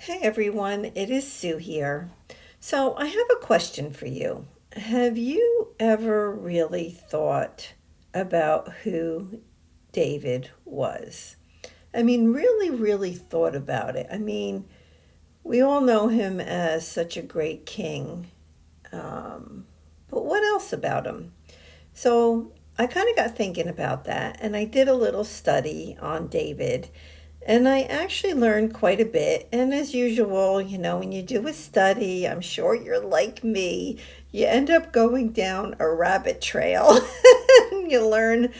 Hey everyone, it is Sue here. So I have a question for you. Have you ever really thought about who David was? I mean, really thought about it. I mean, we all know him as such a great king, but what else about him? So I kind of got thinking about that and I did a little study on David and I actually learned quite a bit. And as usual, when you do a study, I'm sure you're like me, you end up going down a rabbit trail. You learn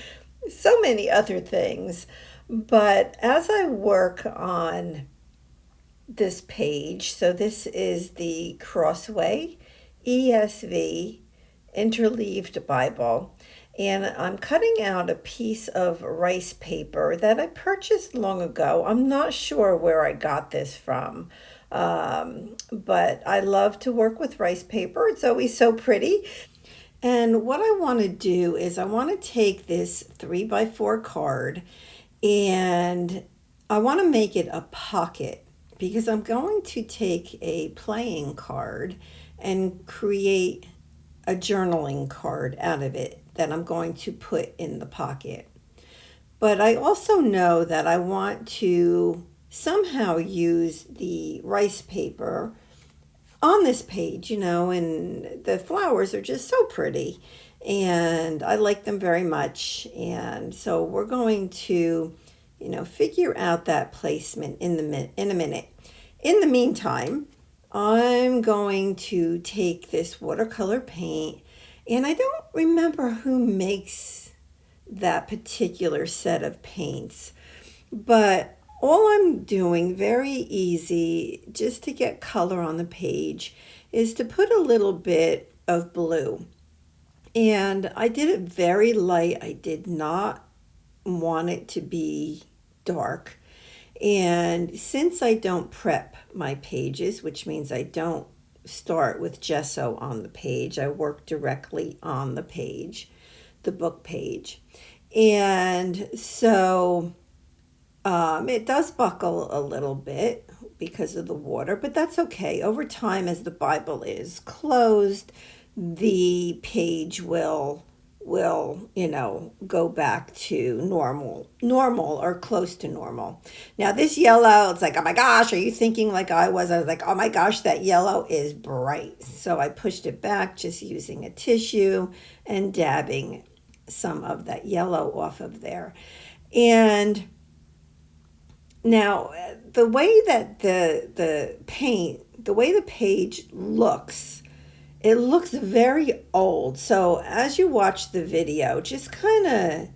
so many other things. But as I work on this page, so this is the Crossway ESV Interleaved Bible. And I'm cutting out a piece of rice paper that I purchased long ago. I'm not sure where I got this from, but I love to work with rice paper. It's always so pretty. And what I want to do is I want to take this 3x4 card and I want to make it a pocket because I'm going to take a playing card and create a journaling card out of it that I'm going to put in the pocket. But I also know that I want to somehow use the rice paper on this page, and the flowers are just so pretty and I like them very much. And so we're going to, figure out that placement in a minute. In the meantime, I'm going to take this watercolor paint, and I don't remember who makes that particular set of paints, but all I'm doing, very easy, just to get color on the page, is to put a little bit of blue. And I did it very light. I did not want it to be dark. And since I don't prep my pages, which means I don't start with gesso on the page, I work directly on the page, the book page. And so it does buckle a little bit because of the water, but that's okay. Over time, as the Bible is closed, the page will go back to normal or close to normal. Now this yellow, it's like, oh my gosh, are you thinking like I was? I was like, oh my gosh, that yellow is bright. So I pushed it back just using a tissue and dabbing some of that yellow off of there. And now the way that the way the page looks, it looks very old. So as you watch the video, just kind of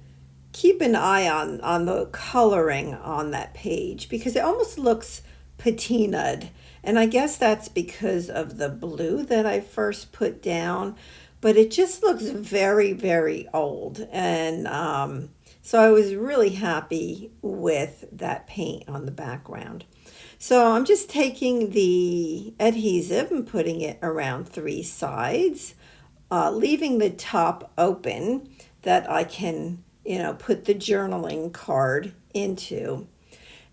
keep an eye on the coloring on that page because it almost looks patinaed. And I guess that's because of the blue that I first put down, but it just looks very old. And so I was really happy with that paint on the background. So I'm just taking the adhesive and putting it around three sides, leaving the top open that I can, put the journaling card into.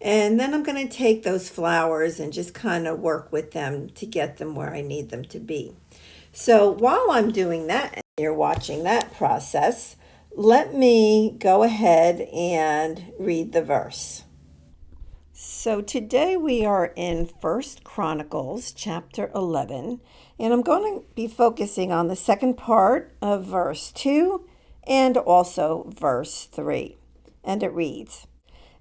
And then I'm going to take those flowers and just kind of work with them to get them where I need them to be. So while I'm doing that and you're watching that process, let me go ahead and read the verse. So today we are in First Chronicles chapter 11, and I'm going to be focusing on the second part of verse 2 and also verse 3. And it reads,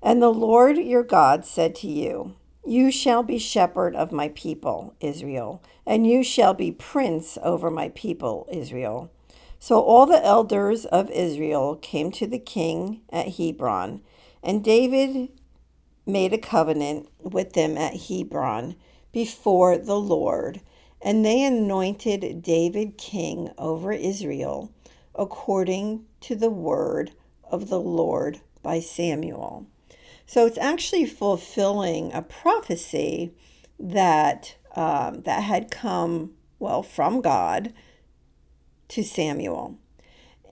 "And the Lord your God said to you, you shall be shepherd of my people, Israel, and you shall be prince over my people, Israel." So all the elders of Israel came to the king at Hebron, and David made a covenant with them at Hebron before the Lord, and they anointed David king over Israel according to the word of the Lord by Samuel. So it's actually fulfilling a prophecy that had come, well, from God to Samuel.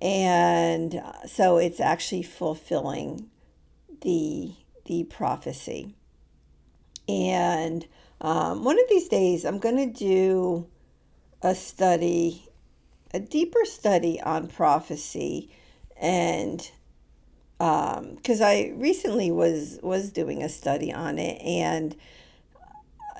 And so it's actually fulfilling the prophecy. And one of these days, I'm going to do a study, a deeper study on prophecy, and because I recently was doing a study on it, and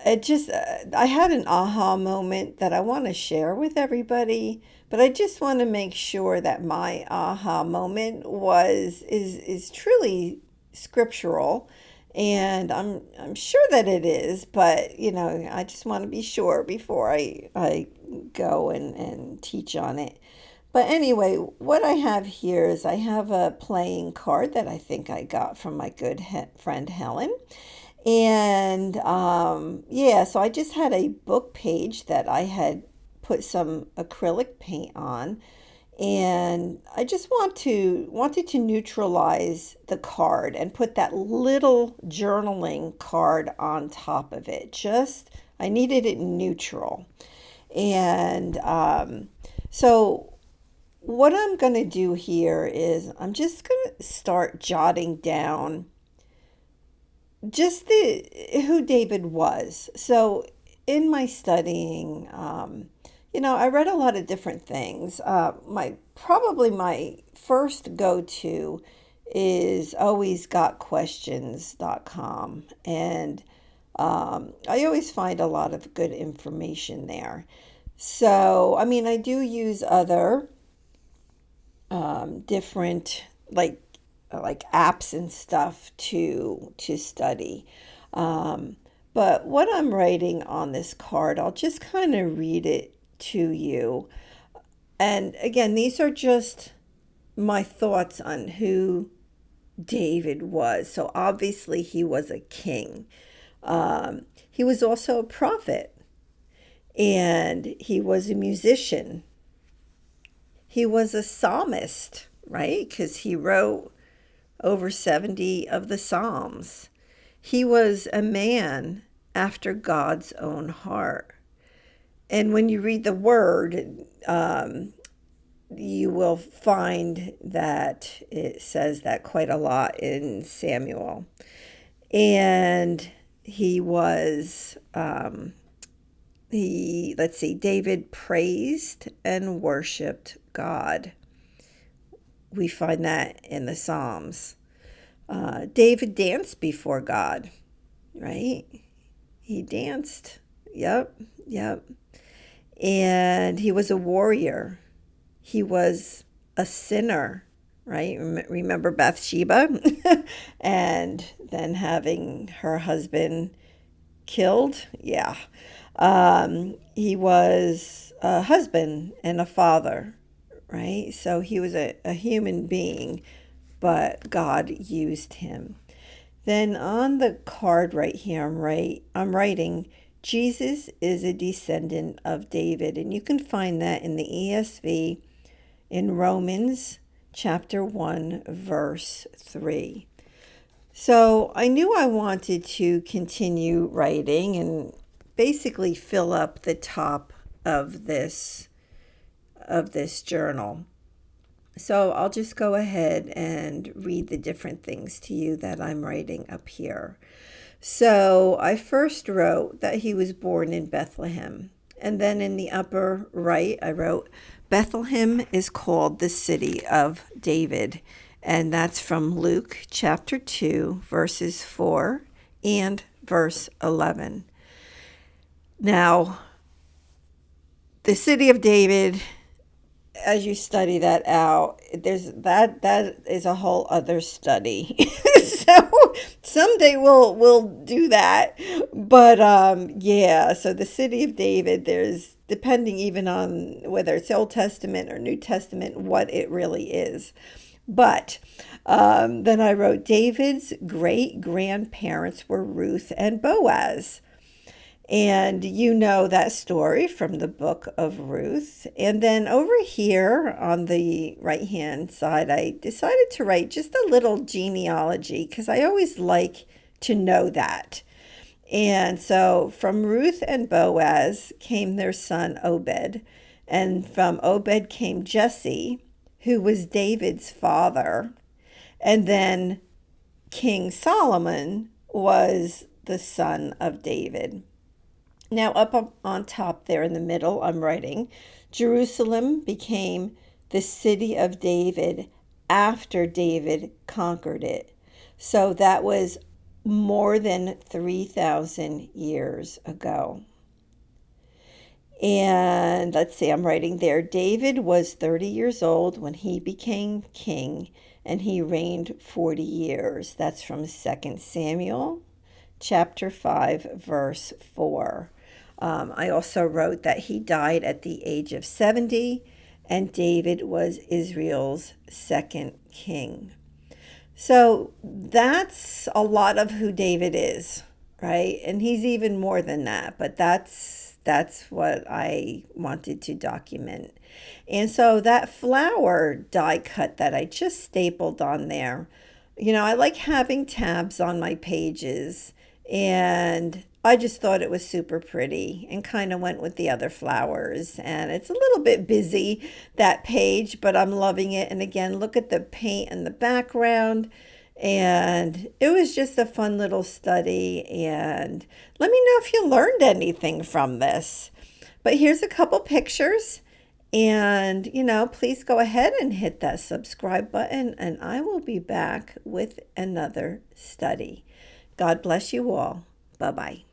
it just I had an aha moment that I want to share with everybody, but I just want to make sure that my aha moment is truly scriptural, and I'm sure that it is, but I just want to be sure before I go and teach on it. But anyway, what I have here is I have a playing card that I think I got from my good friend Helen. And yeah, so I just had a book page that I had put some acrylic paint on, and I just wanted to neutralize the card and put that little journaling card on top of it. Just I needed it neutral. And so what I'm going to do here is I'm just going to start jotting down just the who David was. So in my studying, I read a lot of different things. My first go-to is alwaysgotquestions.com, and I always find a lot of good information there. So I mean, I do use other different like apps and stuff to study. Um, but what I'm writing on this card, I'll just kind of read it to you. And again, these are just my thoughts on who David was. So obviously, he was a king. He was also a prophet, and he was a musician. He was a psalmist, right? Because he wrote over 70 of the Psalms. He was a man after God's own heart. And when you read the word, you will find that it says that quite a lot in Samuel. And he was, let's see, David praised and worshiped God. We find that in the Psalms. David danced before God, right? He danced. Yep, yep. And he was a warrior. He was a sinner, right? Remember Bathsheba? And then having her husband killed? Yeah. He was a husband and a father, right? So he was a human being, but God used him. Then on the card right here, I'm writing, Jesus is a descendant of David. And you can find that in the ESV in Romans chapter 1, verse 3. So I knew I wanted to continue writing and basically fill up the top of this journal. So I'll just go ahead and read the different things to you that I'm writing up here. So I first wrote that he was born in Bethlehem. And then in the upper right, I wrote, Bethlehem is called the city of David. And that's from Luke chapter 2, verses 4 and verse 11. Now, the city of David, as you study that out, that is a whole other study. So someday we'll do that. But yeah, so the city of David, there's, depending even on whether it's Old Testament or New Testament, what it really is. But then I wrote, David's great grandparents were Ruth and Boaz. And you know that story from the book of Ruth. And then over here on the right-hand side, I decided to write just a little genealogy because I always like to know that. And so from Ruth and Boaz came their son Obed. And from Obed came Jesse, who was David's father. And then King Solomon was the son of David. Now, up on top there in the middle, I'm writing, Jerusalem became the city of David after David conquered it. So that was more than 3,000 years ago. And let's see, I'm writing there, David was 30 years old when he became king, and he reigned 40 years. That's from 2 Samuel chapter 5, verse 4. I also wrote that he died at the age of 70, and David was Israel's second king. So that's a lot of who David is, right? And he's even more than that, but that's what I wanted to document. And so that flower die cut that I just stapled on there, I like having tabs on my pages, and I just thought it was super pretty and kind of went with the other flowers. And it's a little bit busy, that page, but I'm loving it. And again, look at the paint in the background. And it was just a fun little study. And let me know if you learned anything from this. But here's a couple pictures. And, please go ahead and hit that subscribe button. And I will be back with another study. God bless you all. Bye-bye.